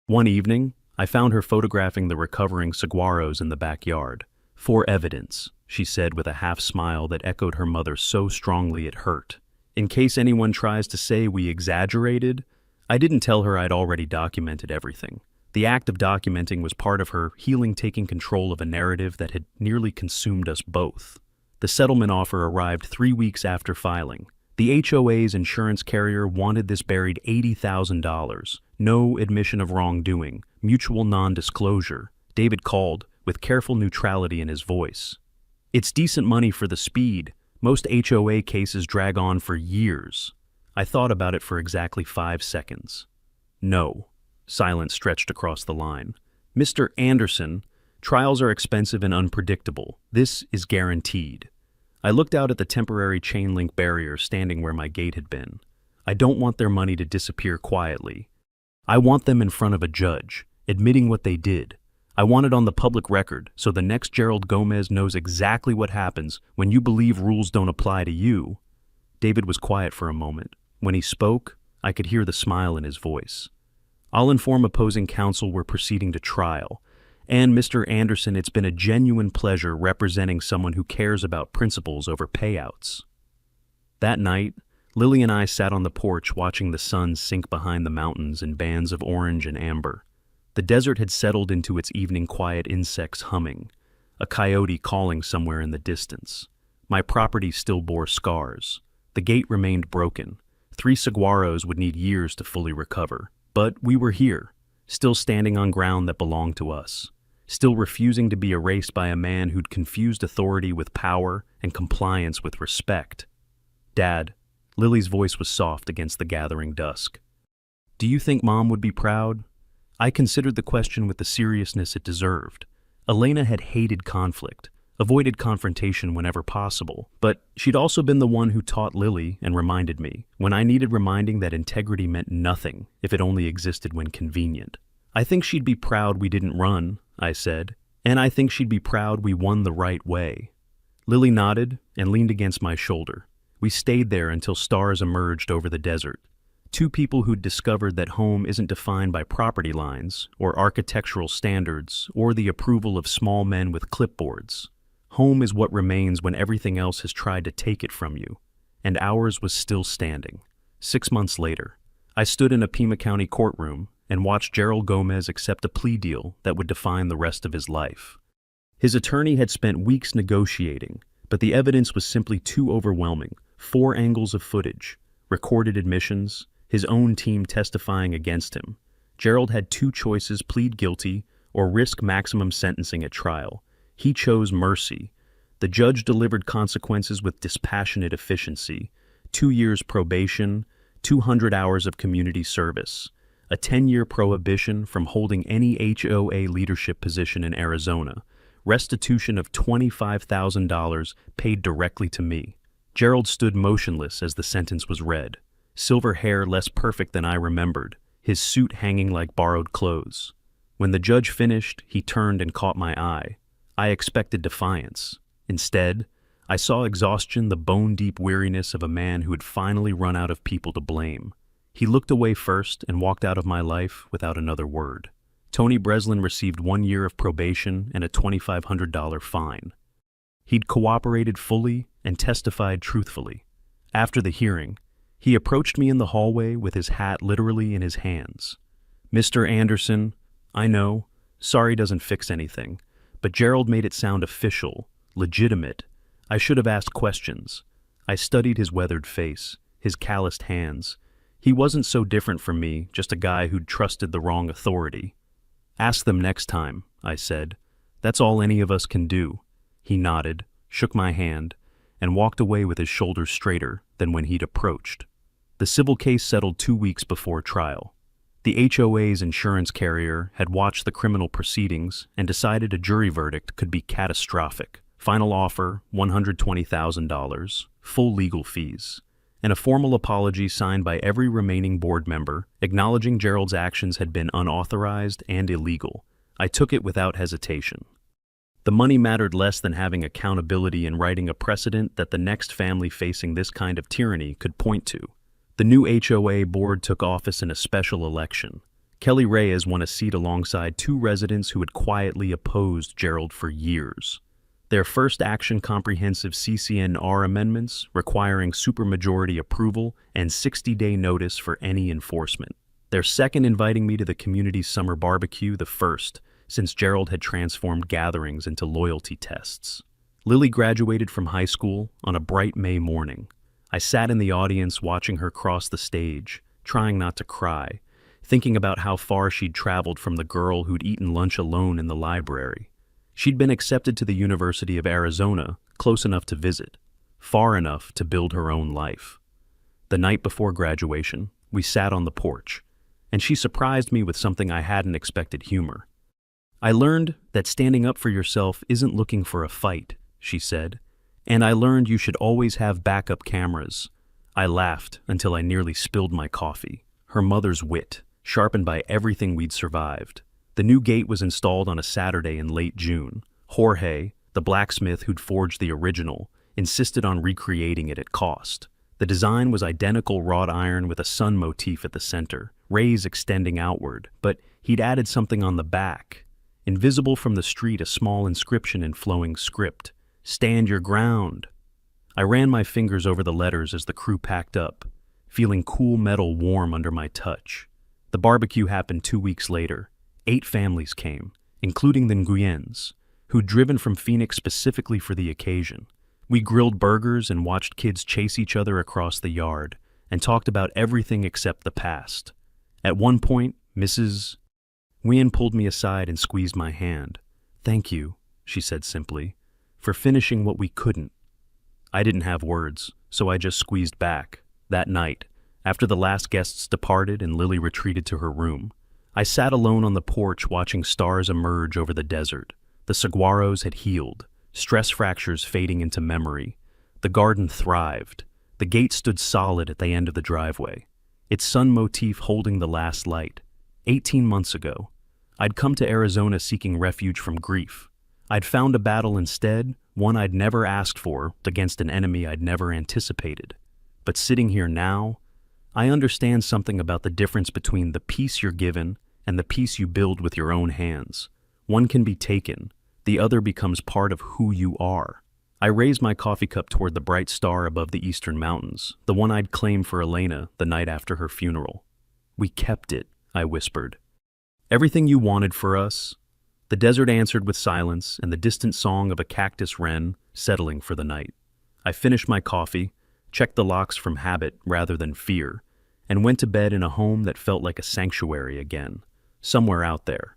One evening, I found her photographing the recovering saguaros in the backyard. "For evidence," she said with a half-smile that echoed her mother so strongly it hurt. In case anyone tries to say we exaggerated, I didn't tell her I'd already documented everything. The act of documenting was part of her healing, taking control of a narrative that had nearly consumed us both. The settlement offer arrived 3 weeks after filing. The HOA's insurance carrier wanted this buried $80,000. No admission of wrongdoing, mutual non-disclosure. David called, with careful neutrality in his voice. It's decent money for the speed. Most HOA cases drag on for years. I thought about it for exactly 5 seconds. No. Silence stretched across the line. Mr. Anderson, trials are expensive and unpredictable. This is guaranteed. I looked out at the temporary chain-link barrier standing where my gate had been. I don't want their money to disappear quietly. I want them in front of a judge, admitting what they did. I want it on the public record so the next Gerald Gomez knows exactly what happens when you believe rules don't apply to you. David was quiet for a moment. When he spoke, I could hear the smile in his voice. I'll inform opposing counsel we're proceeding to trial. And, Mr. Anderson, it's been a genuine pleasure representing someone who cares about principles over payouts. That night, Lily and I sat on the porch watching the sun sink behind the mountains in bands of orange and amber. The desert had settled into its evening quiet, insects humming, a coyote calling somewhere in the distance. My property still bore scars. The gate remained broken. 3 saguaros would need years to fully recover. But we were here, still standing on ground that belonged to us, still refusing to be erased by a man who'd confused authority with power and compliance with respect. Dad, Lily's voice was soft against the gathering dusk. Do you think Mom would be proud? I considered the question with the seriousness it deserved. Elena had hated conflict, avoided confrontation whenever possible, but she'd also been the one who taught Lily and reminded me, when I needed reminding, that integrity meant nothing if it only existed when convenient. I think she'd be proud we didn't run, I said, and I think she'd be proud we won the right way. Lily nodded and leaned against my shoulder. We stayed there until stars emerged over the desert. 2 people who'd discovered that home isn't defined by property lines or architectural standards or the approval of small men with clipboards. Home is what remains when everything else has tried to take it from you, and ours was still standing. 6 months later, I stood in a Pima County courtroom and watched Gerald Gomez accept a plea deal that would define the rest of his life. His attorney had spent weeks negotiating, but the evidence was simply too overwhelming. 4 angles of footage, recorded admissions, his own team testifying against him. Gerald had 2 choices: plead guilty or risk maximum sentencing at trial. He chose mercy. The judge delivered consequences with dispassionate efficiency: 2 years probation, 200 hours of community service, a 10-year prohibition from holding any HOA leadership position in Arizona, restitution of $25,000 paid directly to me. Gerald stood motionless as the sentence was read, silver hair less perfect than I remembered, his suit hanging like borrowed clothes. When the judge finished, he turned and caught my eye. I expected defiance. Instead, I saw exhaustion, the bone-deep weariness of a man who had finally run out of people to blame. He looked away first and walked out of my life without another word. Tony Breslin received 1 year of probation and a $2,500 fine. He'd cooperated fully and testified truthfully. After the hearing, he approached me in the hallway with his hat literally in his hands. Mr. Anderson, I know, sorry doesn't fix anything, but Gerald made it sound official, legitimate. I should have asked questions. I studied his weathered face, his calloused hands. He wasn't so different from me, just a guy who'd trusted the wrong authority. Ask them next time, I said. That's all any of us can do. He nodded, shook my hand, and walked away with his shoulders straighter than when he'd approached. The civil case settled 2 weeks before trial. The HOA's insurance carrier had watched the criminal proceedings and decided a jury verdict could be catastrophic. Final offer, $120,000, full legal fees, and a formal apology signed by every remaining board member, acknowledging Gerald's actions had been unauthorized and illegal. I took it without hesitation. The money mattered less than having accountability and writing a precedent that the next family facing this kind of tyranny could point to. The new HOA board took office in a special election. Kelly Reyes won a seat alongside 2 residents who had quietly opposed Gerald for years. Their first action, comprehensive CCNR amendments requiring supermajority approval and 60-day notice for any enforcement. Their second, inviting me to the community's summer barbecue, the first since Gerald had transformed gatherings into loyalty tests. Lily graduated from high school on a bright May morning. I sat in the audience watching her cross the stage, trying not to cry, thinking about how far she'd traveled from the girl who'd eaten lunch alone in the library. She'd been accepted to the University of Arizona, close enough to visit, far enough to build her own life. The night before graduation, we sat on the porch, and she surprised me with something I hadn't expected: humor. "I learned that standing up for yourself isn't looking for a fight," she said, "and I learned you should always have backup cameras." I laughed until I nearly spilled my coffee. Her mother's wit, sharpened by everything we'd survived. The new gate was installed on a Saturday in late June. Jorge, the blacksmith who'd forged the original, insisted on recreating it at cost. The design was identical wrought iron with a sun motif at the center, rays extending outward, but he'd added something on the back. Invisible from the street, a small inscription in flowing script: "Stand your ground." I ran my fingers over the letters as the crew packed up, feeling cool metal warm under my touch. The barbecue happened 2 weeks later. 8 families came, including the Nguyens, who'd driven from Phoenix specifically for the occasion. We grilled burgers and watched kids chase each other across the yard and talked about everything except the past. At one point, Mrs. Nguyen pulled me aside and squeezed my hand. "Thank you," she said simply, "for finishing what we couldn't." I didn't have words, so I just squeezed back. That night, after the last guests departed and Lily retreated to her room, I sat alone on the porch watching stars emerge over the desert. The saguaros had healed, stress fractures fading into memory. The garden thrived. The gate stood solid at the end of the driveway, its sun motif holding the last light. 18 months ago, I'd come to Arizona seeking refuge from grief. I'd found a battle instead, one I'd never asked for, against an enemy I'd never anticipated. But sitting here now, I understand something about the difference between the peace you're given and the peace you build with your own hands. One can be taken, the other becomes part of who you are. I raised my coffee cup toward the bright star above the eastern mountains, the one I'd claimed for Elena the night after her funeral. "We kept it," I whispered. "Everything you wanted for us." The desert answered with silence and the distant song of a cactus wren settling for the night. I finished my coffee, checked the locks from habit rather than fear, and went to bed in a home that felt like a sanctuary again, somewhere out there.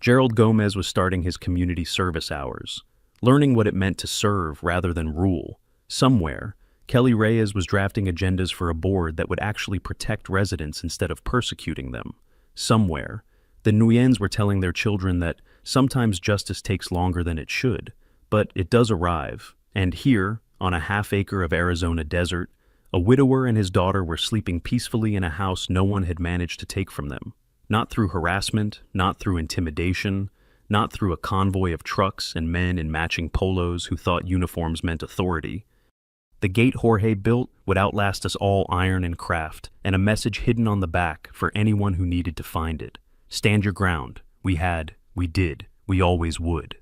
Gerald Gomez was starting his community service hours, learning what it meant to serve rather than rule. Somewhere, Kelly Reyes was drafting agendas for a board that would actually protect residents instead of persecuting them. Somewhere, the Nguyens were telling their children that sometimes justice takes longer than it should, but it does arrive. And here, on a half-acre of Arizona desert, a widower and his daughter were sleeping peacefully in a house no one had managed to take from them. Not through harassment, not through intimidation, not through a convoy of trucks and men in matching polos who thought uniforms meant authority. The gate Jorge built would outlast us all iron and craft, and a message hidden on the back for anyone who needed to find it. "Stand your ground. We had, we did, we always would."